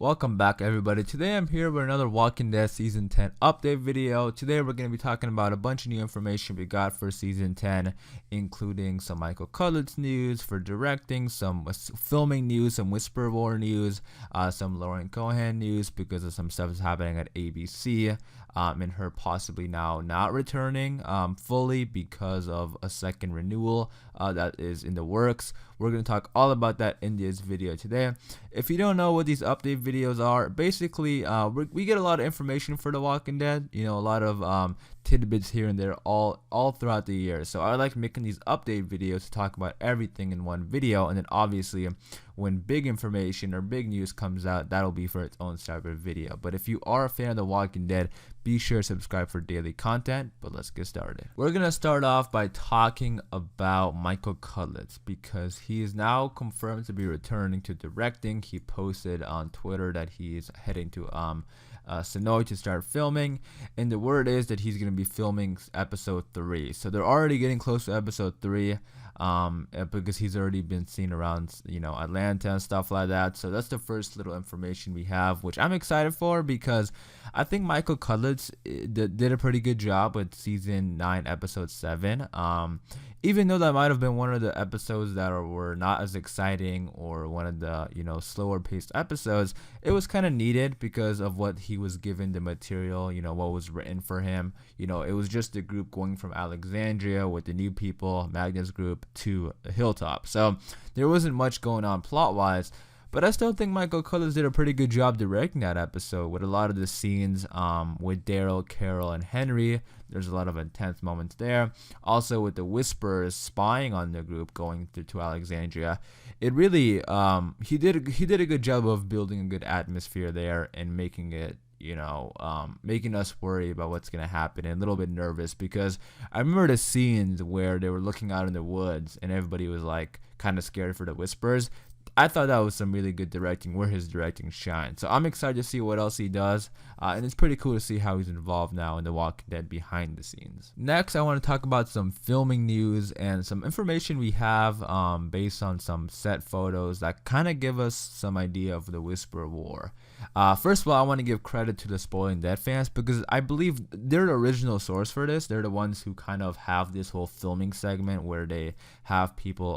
Welcome back, everybody. Today I'm here with another Walking Dead Season 10 update video. Today we're going to be talking about a bunch of new information we got for Season 10, including some Michael Cullet's news for directing, some filming news, some Whisper War news, some Lauren Cohan news because of some stuff that's happening at ABC, and her possibly now not returning fully because of a second renewal that is in the works. We're going to talk all about that in this video today. If you don't know what these update videos are, basically we get a lot of information for The Walking Dead, a lot of tidbits here and there all throughout the year. So I like making these update videos to talk about everything in one video, and then obviously when big information or big news comes out, that'll be for its own separate video. But if you are a fan of The Walking Dead, be sure to subscribe for daily content. But let's get started. We're gonna start off by talking about Michael Cullet because he is now confirmed to be returning to directing. He posted on Twitter that he is heading to Sonoy to start filming, and the word is that he's going to be filming episode 3. So they're already getting close to episode 3 because he's already been seen around Atlanta and stuff like that. So that's the first little information we have, which I'm excited for because I think Michael Cullet did a pretty good job with season 9 episode 7. Even though that might have been one of the episodes that were not as exciting or one of the slower paced episodes, it was kind of needed because of what he was given, the material, what was written for him. It was just the group going from Alexandria with the new people, Magnus group, to Hilltop. So there wasn't much going on plot wise. But I still think Michael Cullet did a pretty good job directing that episode with a lot of the scenes with Daryl, Carol, and Henry. There's a lot of intense moments there. Also with the Whisperers spying on the group going to Alexandria. It really, he did a good job of building a good atmosphere there and making it, making us worry about what's going to happen and a little bit nervous because I remember the scenes where they were looking out in the woods and everybody was like kind of scared for the Whisperers. I thought that was some really good directing where his directing shines. So I'm excited to see what else he does. And it's pretty cool to see how he's involved now in The Walking Dead behind the scenes. Next, I want to talk about some filming news and some information we have based on some set photos that kind of give us some idea of the Whisper War. First of all, I want to give credit to the Spoiling Dead fans because I believe they're the original source for this. They're the ones who kind of have this whole filming segment where they have people,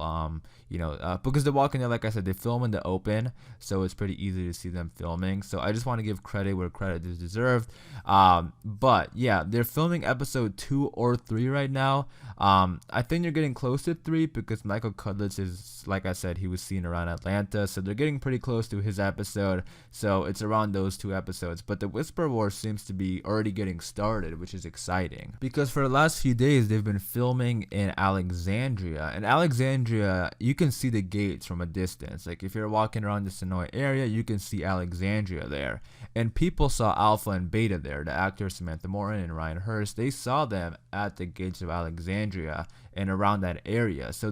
because The Walking Dead, like I said, they film in the open, so it's pretty easy to see them filming. So I just want to give credit where credit is deserved. But yeah, they're filming episode 2 or 3 right now. I think they're getting close to 3 because Michael Cullet is, like I said, he was seen around Atlanta, so they're getting pretty close to his episode. So it's around those 2 episodes. But the Whisper War seems to be already getting started, which is exciting because for the last few days they've been filming in Alexandria. And Alexandria, you can see the gates from a distance. Like if you're walking around the Sonoy area, you can see Alexandria there. And people saw Alpha and Beta there. The actors Samantha Morton and Ryan Hurst, they saw them at the gates of Alexandria and around that area. So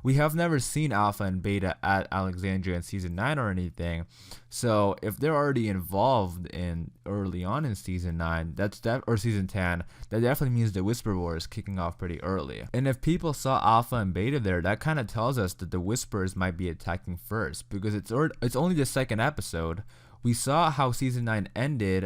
we have never seen Alpha and Beta at Alexandria in season 9 or anything. So if they're already involved in early on in season 9, or season 10, that definitely means the Whisper War is kicking off pretty early. And if people saw Alpha and Beta there, that kind of tells us that the Whisperers might be attacking first because it's only the second episode. We saw how season 9 ended.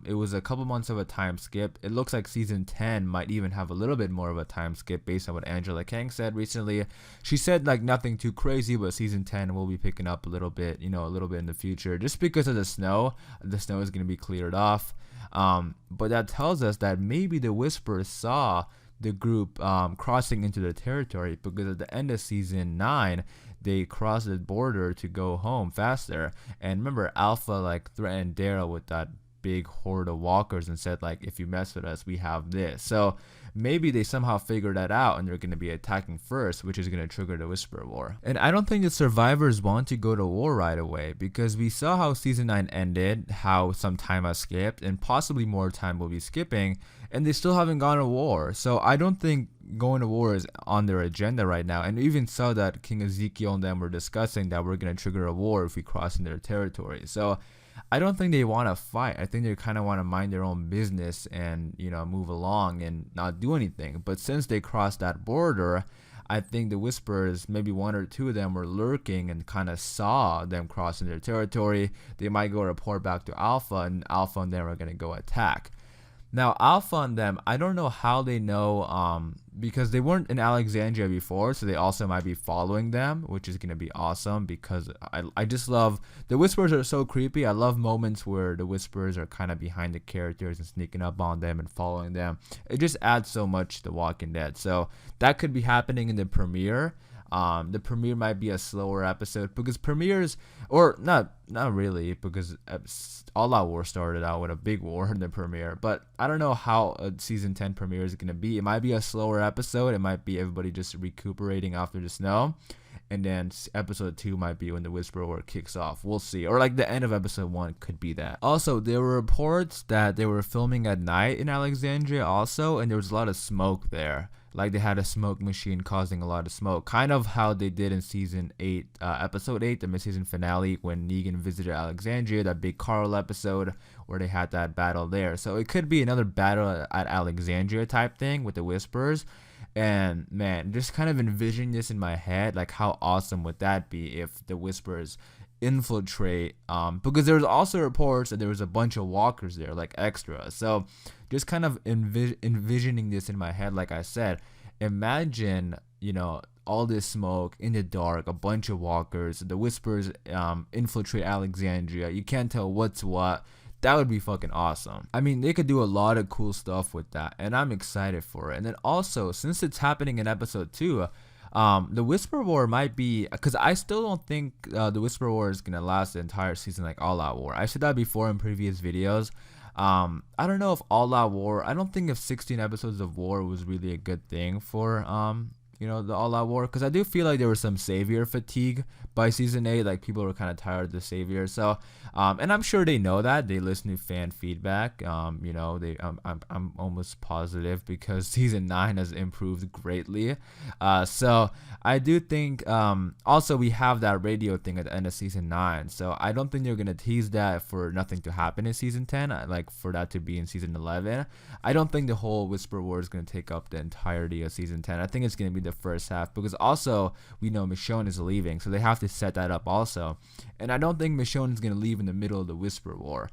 It was a couple months of a time skip. It looks like season 10 might even have a little bit more of a time skip based on what Angela Kang said recently. She said like nothing too crazy, but season 10 will be picking up a little bit in the future just because of the snow. The snow is going to be cleared off. But that tells us that maybe the Whisperers saw the group crossing into the territory because at the end of season 9, they crossed the border to go home faster. And remember, Alpha threatened Daryl with that big horde of walkers and said if you mess with us, we have this. So maybe they somehow figured that out and they're going to be attacking first, which is going to trigger the Whisper War. And I don't think the survivors want to go to war right away because we saw how season 9 ended, how some time has skipped and possibly more time will be skipping, and they still haven't gone to war. So I don't think going to war is on their agenda right now. And we even saw that King Ezekiel and them were discussing that we're going to trigger a war if we cross in their territory. So I don't think they want to fight. I think they kind of want to mind their own business and move along and not do anything. But since they crossed that border, I think the Whisperers, maybe one or two of them, were lurking and kind of saw them crossing their territory. They might go report back to Alpha, and Alpha and them are going to go attack. Now, Alpha and them, I don't know how they know, because they weren't in Alexandria before, so they also might be following them, which is going to be awesome, because I just love, the Whisperers are so creepy. I love moments where the Whisperers are kind of behind the characters and sneaking up on them and following them. It just adds so much to The Walking Dead. So that could be happening in the premiere. The premiere might be a slower episode because premieres, or not really, because All Out War started out with a big war in the premiere. But I don't know how a season 10 premiere is gonna be. It might be a slower episode. It might be everybody just recuperating after the snow, and then episode 2 might be when the Whisper War kicks off. We'll see. Or like the end of episode 1 could be that. Also, there were reports that they were filming at night in Alexandria also, and there was a lot of smoke there. Like they had a smoke machine causing a lot of smoke, kind of how they did in season 8, episode 8, the mid-season finale, when Negan visited Alexandria, that big Carl episode where they had that battle there. So it could be another battle at Alexandria type thing with the Whisperers. And man, just kind of envisioning this in my head, like how awesome would that be if the Whisperers infiltrate, because there was also reports that there was a bunch of walkers there, like extra. So just kind of envisioning this in my head, like I said, imagine, all this smoke in the dark, a bunch of walkers, the Whispers infiltrate Alexandria, you can't tell what's what. That would be fucking awesome. I mean, they could do a lot of cool stuff with that, and I'm excited for it. And then also, since it's happening in episode 2, the Whisper War might be, because I still don't think the Whisper War is gonna last the entire season like All Out War. I said that before in previous videos. I don't know if All Out War, I don't think if 16 episodes of war was really a good thing for the All Out War, because I do feel like there was some savior fatigue by season 8. Like people were kind of tired of the savior. So and I'm sure they know that. They listen to fan feedback. I'm almost positive, because season 9 has improved greatly. So I do think also we have that radio thing at the end of season 9. So I don't think they're gonna tease that for nothing to happen in season 10. Like for that to be in season 11. I don't think the whole Whisper War is gonna take up the entirety of season 10. I think it's gonna be the first half, because also we know Michonne is leaving, so they have to set that up also. And I don't think Michonne is gonna leave in the middle of the Whisper War.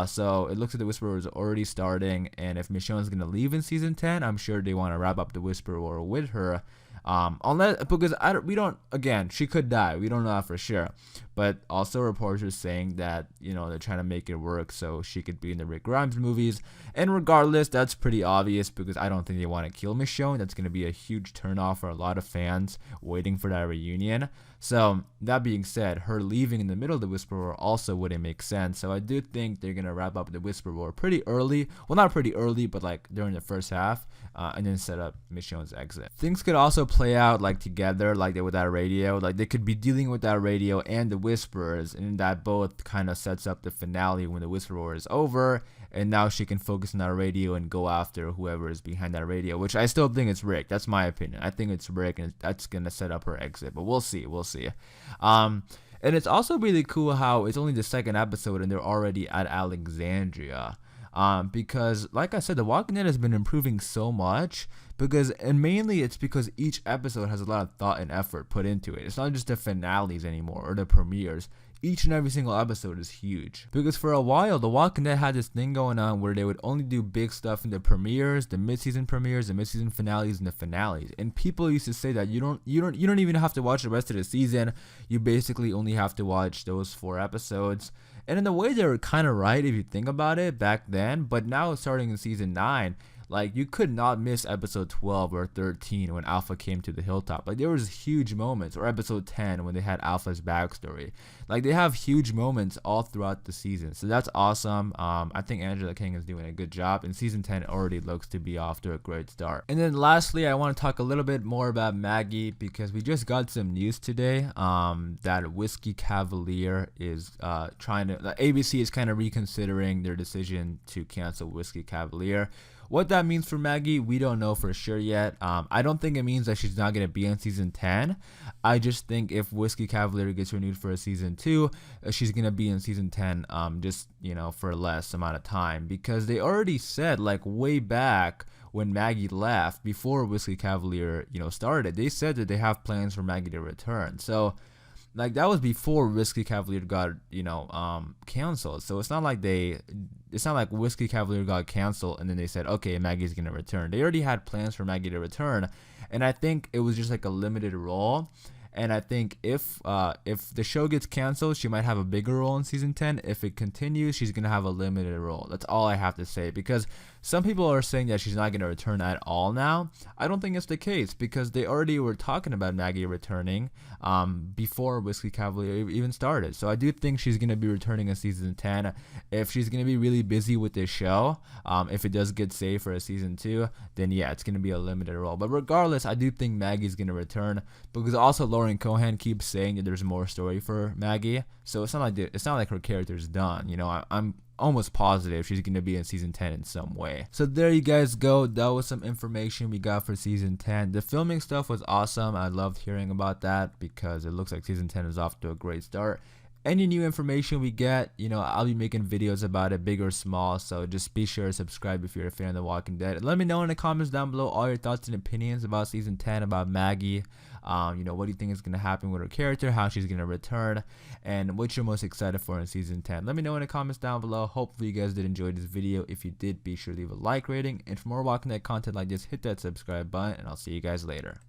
So it looks like the Whisper War is already starting, and if Michonne is gonna leave in season 10, I'm sure they want to wrap up the Whisper War with her. Unless, because we don't, again, she could die, we don't know that for sure, but also reports are saying that they're trying to make it work so she could be in the Rick Grimes movies. And regardless, that's pretty obvious, because I don't think they want to kill Michonne. That's going to be a huge turnoff for a lot of fans waiting for that reunion. So that being said, her leaving in the middle of the Whisper War also wouldn't make sense. So I do think they're going to wrap up the Whisper War pretty early. Well, not pretty early, but like during the first half, and then set up Michonne's exit. Things could also play out like together, like they with that radio. Like they could be dealing with that radio and the Whisperers, and that both kind of sets up the finale when the Whisper War is over, and now she can focus on that radio and go after whoever is behind that radio, which I still think it's Rick. That's my opinion. I think it's Rick, and that's going to set up her exit, but we'll see. And it's also really cool how it's only the second episode and they're already at Alexandria. Because like I said, The Walking Dead has been improving so much, and mainly it's because each episode has a lot of thought and effort put into it. It's not just the finales anymore or the premieres. Each and every single episode is huge. Because for a while, The Walking Dead had this thing going on where they would only do big stuff in the premieres, the mid-season premieres, the mid-season finales, and the finales. And people used to say that you don't even have to watch the rest of the season. You basically only have to watch those 4 episodes. And in a way, they were kind of right if you think about it back then. But now, starting in season 9, like, you could not miss episode 12 or 13 when Alpha came to the hilltop. Like, there was huge moments. Or episode 10 when they had Alpha's backstory. Like, they have huge moments all throughout the season. So that's awesome. I think Angela King is doing a good job. And season 10 already looks to be off to a great start. And then lastly, I want to talk a little bit more about Maggie, because we just got some news today that Whiskey Cavalier is ABC is kind of reconsidering their decision to cancel Whiskey Cavalier. What that means for Maggie, we don't know for sure yet. I don't think it means that she's not going to be in season 10. I just think if Whiskey Cavalier gets renewed for a season 2, she's going to be in season 10 just, for less amount of time. Because they already said, like, way back when Maggie left, before Whiskey Cavalier, started, they said that they have plans for Maggie to return. So like that was before Whiskey Cavalier got canceled. So it's not like Whiskey Cavalier got canceled and then they said, okay, Maggie's gonna return. They already had plans for Maggie to return, and I think it was just like a limited role. And I think if the show gets canceled, she might have a bigger role in season 10. If it continues, she's gonna have a limited role. That's all I have to say, because some people are saying that she's not gonna return at all now. I don't think it's the case, because they already were talking about Maggie returning before Whiskey Cavalier even started. So I do think she's gonna be returning in season 10. If she's gonna be really busy with this show, if it does get saved for a season 2, then yeah, it's gonna be a limited role. But regardless, I do think Maggie's gonna return, because also Lauren Cohan keeps saying that there's more story for Maggie. So it's not like her character's done. I'm almost positive she's going to be in season 10 in some way. So there you guys go. That was some information we got for season 10. The filming stuff was awesome. I loved hearing about that, because it looks like season 10 is off to a great start. Any new information we get, I'll be making videos about it, big or small. So just be sure to subscribe if you're a fan of The Walking Dead. And let me know in the comments down below all your thoughts and opinions about season 10, about Maggie. What do you think is going to happen with her character, how she's going to return, and what you're most excited for in season 10. Let me know in the comments down below. Hopefully you guys did enjoy this video. If you did, be sure to leave a like rating. And for more Walking Dead content like this, hit that subscribe button, and I'll see you guys later.